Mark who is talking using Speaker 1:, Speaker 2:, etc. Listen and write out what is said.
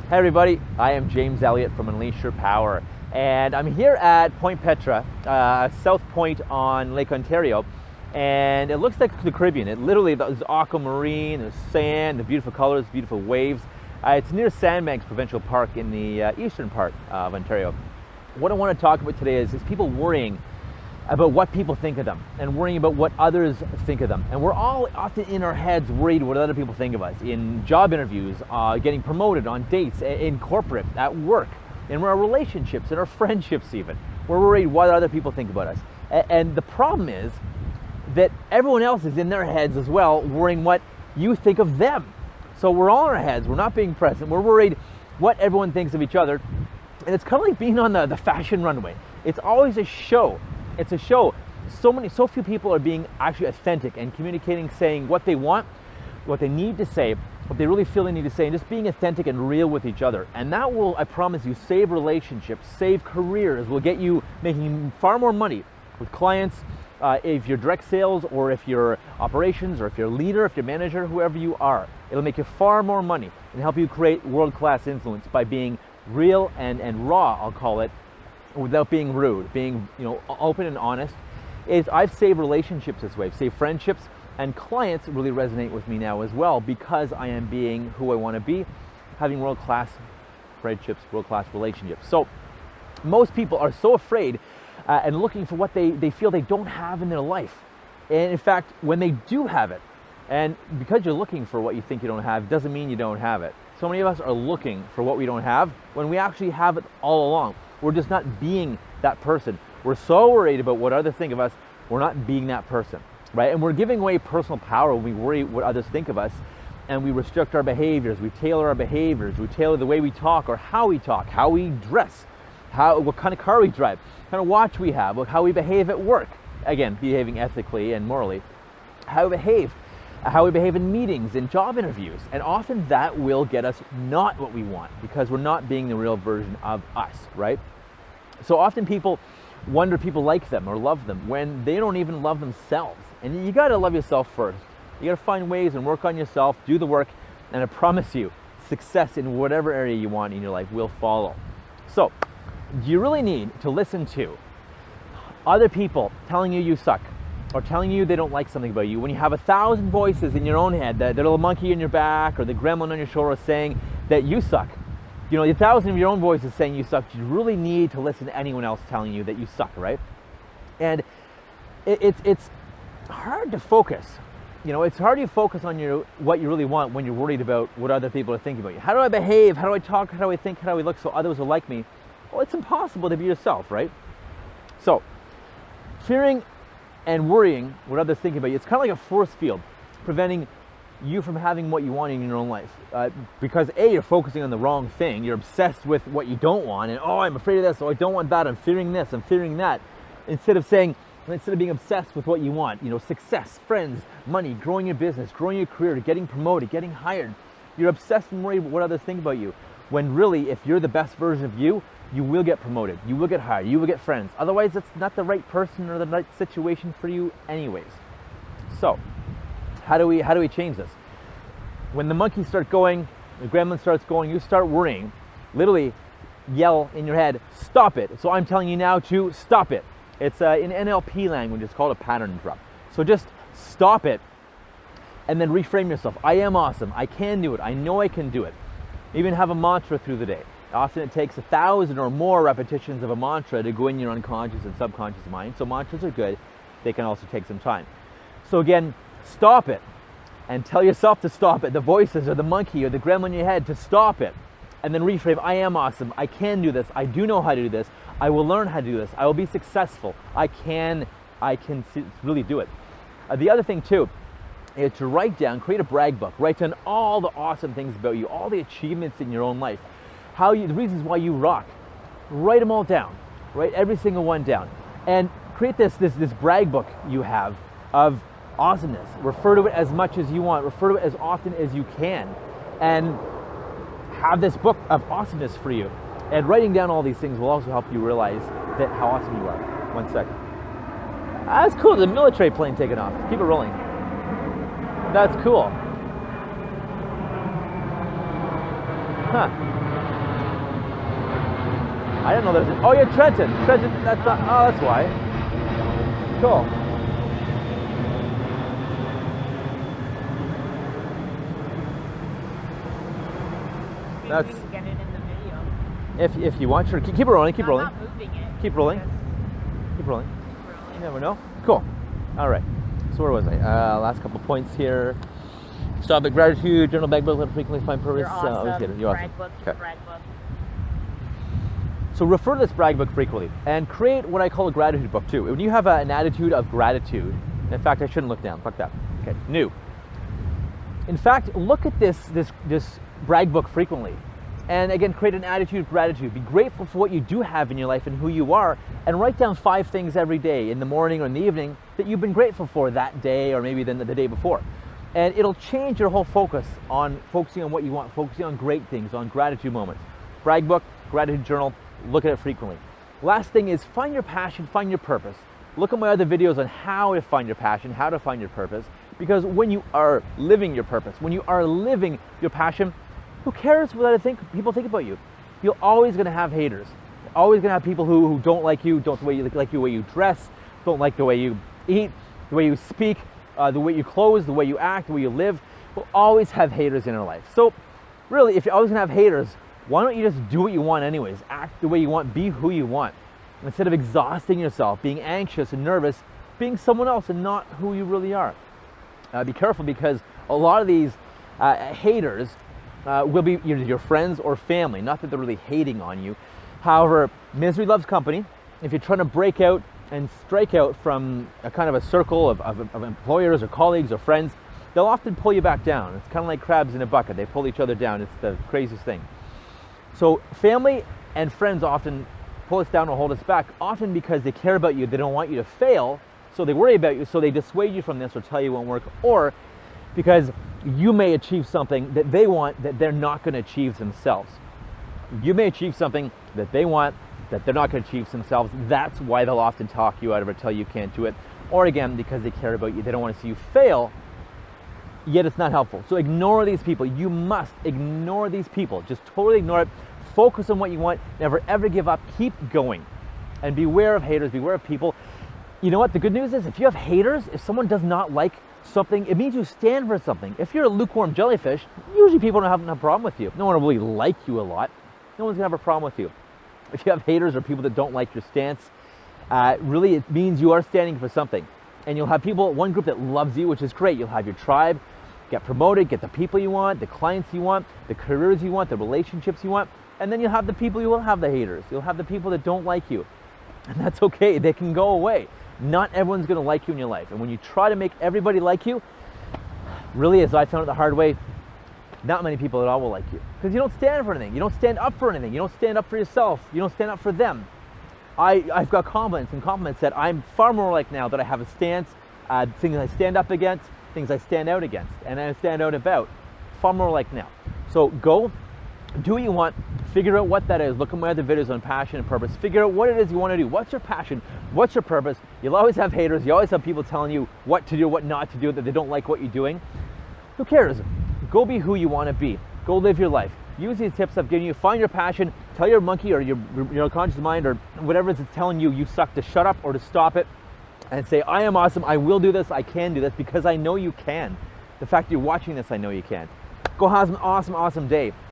Speaker 1: Hey everybody, I am James Elliott from Unleash Your Power, and I'm here at Point Petra, South Point on Lake Ontario, and it looks like the Caribbean. It literally, there's aquamarine, there's sand, the beautiful colors, beautiful waves. It's near Sandbanks Provincial Park in the eastern part of Ontario. What I want to talk about today is people worrying about what people think of them and worrying about what others think of them. And we're all often in our heads worried what other people think of us in job interviews, getting promoted, on dates, in corporate, at work, in our relationships, in our friendships even. We're worried what other people think about us. And the problem is that everyone else is in their heads as well, worrying what you think of them. So we're all in our heads, we're not being present, we're worried what everyone thinks of each other. And it's kind of like being on the fashion runway. It's always a show. It's a show. So few people are being actually authentic and communicating, saying what they want, what they need to say, what they really feel they need to say, and just being authentic and real with each other. And that will, I promise you, save relationships, save careers, will get you making far more money with clients, if you're direct sales or if you're operations or if you're a leader, if you're a manager, whoever you are. It'll make you far more money and help you create world-class influence by being real and raw, I'll call it, without being rude, being open and honest. I've saved relationships this way, I've saved friendships, and clients really resonate with me now as well because I am being who I want to be, having world-class friendships, world-class relationships. So most people are so afraid and looking for what they feel they don't have in their life. And in fact, when they do have it, and because you're looking for what you think you don't have, doesn't mean you don't have it. So many of us are looking for what we don't have when we actually have it all along. We're just not being that person. We're so worried about what others think of us, we're not being that person, right? And we're giving away personal power when we worry what others think of us, and we restrict our behaviors, we tailor our behaviors, we tailor the way we talk or how we talk, how we dress, what kind of car we drive, what kind of watch we have, how we behave at work. Again, behaving ethically and morally. How we behave in meetings, in job interviews. And often that will get us not what we want because we're not being the real version of us, right? So often people wonder if people like them or love them when they don't even love themselves. And you gotta love yourself first. You gotta find ways and work on yourself, do the work, and I promise you, success in whatever area you want in your life will follow. So, do you really need to listen to other people telling you suck or telling you they don't like something about you when you have 1,000 voices in your own head, that little monkey in your back or the gremlin on your shoulder saying that you suck? The 1,000 of your own voices saying you suck. You really need to listen to anyone else telling you that you suck, right? And it's hard to focus. It's hard to focus on what you really want when you're worried about what other people are thinking about you. How do I behave? How do I talk? How do I think? How do I look so others will like me? Well, it's impossible to be yourself, right? So, fearing and worrying what others think about you, it's kind of like a force field preventing you from having what you want in your own life. Because A, you're focusing on the wrong thing. You're obsessed with what you don't want. And, I'm afraid of this. Oh, I don't want that. I'm fearing this. I'm fearing that. Instead of being obsessed with what you want, success, friends, money, growing your business, growing your career, getting promoted, getting hired. You're obsessed and worried about what others think about you. When really, if you're the best version of you, you will get promoted, you will get hired, you will get friends. Otherwise, it's not the right person or the right situation for you anyways. So, how do we change this? When the monkeys start going, the gremlin starts going, you start worrying, literally yell in your head, stop it. So I'm telling you now to stop it. It's in NLP language, it's called a pattern interrupt. So just stop it and then reframe yourself. I am awesome, I can do it, I know I can do it. Even have a mantra through the day. Often it takes 1,000 or more repetitions of a mantra to go in your unconscious and subconscious mind. So mantras are good. They can also take some time. So again, stop it and tell yourself to stop it. The voices or the monkey or the gremlin in your head to stop it. And then reframe, I am awesome. I can do this. I do know how to do this. I will learn how to do this. I will be successful. I can really do it. The other thing too is to write down, create a brag book. Write down all the awesome things about you, all the achievements in your own life. The reasons why you rock. Write them all down. Write every single one down. And create this brag book you have of awesomeness. Refer to it as much as you want. Refer to it as often as you can. And have this book of awesomeness for you. And writing down all these things will also help you realize how awesome you are. One second. That's cool. The military plane taking off. Keep it rolling. That's cool. Huh. I didn't know there was. Oh, you're Trenton. Trenton. That's not. Oh, that's why. Cool.
Speaker 2: Maybe
Speaker 1: That's.
Speaker 2: we can get it in the video.
Speaker 1: If you want, sure. Keep rolling. Keep
Speaker 2: No,
Speaker 1: rolling.
Speaker 2: I'm not moving it.
Speaker 1: Keep rolling.
Speaker 2: Just
Speaker 1: Keep rolling.
Speaker 2: rolling.
Speaker 1: You never know. Cool. All right. So where was I? Last couple points here. Stop at gratitude. Journal, bag book, let frequently find purpose.
Speaker 2: You're awesome.
Speaker 1: You're
Speaker 2: Brag
Speaker 1: awesome.
Speaker 2: book.
Speaker 1: Okay.
Speaker 2: Brag book.
Speaker 1: So refer to this brag book frequently and create what I call a gratitude book too. When you have an attitude of gratitude, in fact, I shouldn't look down. Fuck that. Okay. New. In fact, look at this brag book frequently. And again, create an attitude of gratitude. Be grateful for what you do have in your life and who you are, and write down 5 things every day in the morning or in the evening that you've been grateful for that day or maybe then the day before. And it'll change your whole focus on focusing on what you want, focusing on great things, on gratitude moments. Brag book, gratitude journal, look at it frequently. Last thing is find your passion, find your purpose. Look at my other videos on how to find your passion, how to find your purpose, because when you are living your purpose, when you are living your passion, who cares what other people think about you? You're always going to have haters. You're always going to have people who don't like you, don't like the way you dress, don't like the way you eat, the way you speak, the way you clothes, the way you act, the way you live. We'll always have haters in our life. So really, if you're always going to have haters, why don't you just do what you want anyways? Act the way you want, be who you want. Instead of exhausting yourself, being anxious and nervous, being someone else and not who you really are. Be careful, because a lot of these haters will be either your friends or family. Not that they're really hating on you. However, misery loves company. If you're trying to break out and strike out from a kind of a circle of employers or colleagues or friends, they'll often pull you back down. It's kind of like crabs in a bucket. They pull each other down. It's the craziest thing. So family and friends often pull us down or hold us back, often because they care about you. They don't want you to fail, so they worry about you, so they dissuade you from this or tell you it won't work, or because you may achieve something that they want that they're not going to achieve themselves. You may achieve something that they want that they're not going to achieve themselves. That's why they'll often talk you out of it, tell you can't do it. Or again, because they care about you, they don't want to see you fail, yet it's not helpful. So ignore these people. You must ignore these people. Just totally ignore it. Focus on what you want. Never ever give up. Keep going. And beware of haters, beware of people. You know what? The good news is, if you have haters, if someone does not like something, it means you stand for something. If you're a lukewarm jellyfish, usually people don't have a problem with you. No one will really like you a lot. No one's gonna have a problem with you. If you have haters or people that don't like your stance, really it means you are standing for something. And you'll have people, one group that loves you, which is great. You'll have your tribe, get promoted, get the people you want, the clients you want, the careers you want, the relationships you want. And then you'll have the people, you will have the haters. You'll have the people that don't like you. And that's okay, they can go away. Not everyone's gonna like you in your life. And when you try to make everybody like you, really, as I found it the hard way, not many people at all will like you. Because you don't stand for anything. You don't stand up for anything. You don't stand up for yourself. You don't stand up for them. I've got compliments that I'm far more like now, that I have a stance, things I stand up against, things I stand out against, and I stand out about. Far more like now. So go, do what you want, figure out what that is. Look at my other videos on passion and purpose. Figure out what it is you want to do. What's your passion? What's your purpose? You'll always have haters. You always have people telling you what to do, what not to do, that they don't like what you're doing. Who cares? Go be who you want to be. Go live your life. Use these tips I've given you. Find your passion. Tell your monkey or your conscious mind or whatever it is telling you suck to shut up or to stop it, and say, I am awesome. I will do this. I can do this, because I know you can. The fact that you're watching this, I know you can. Go have an awesome, awesome day.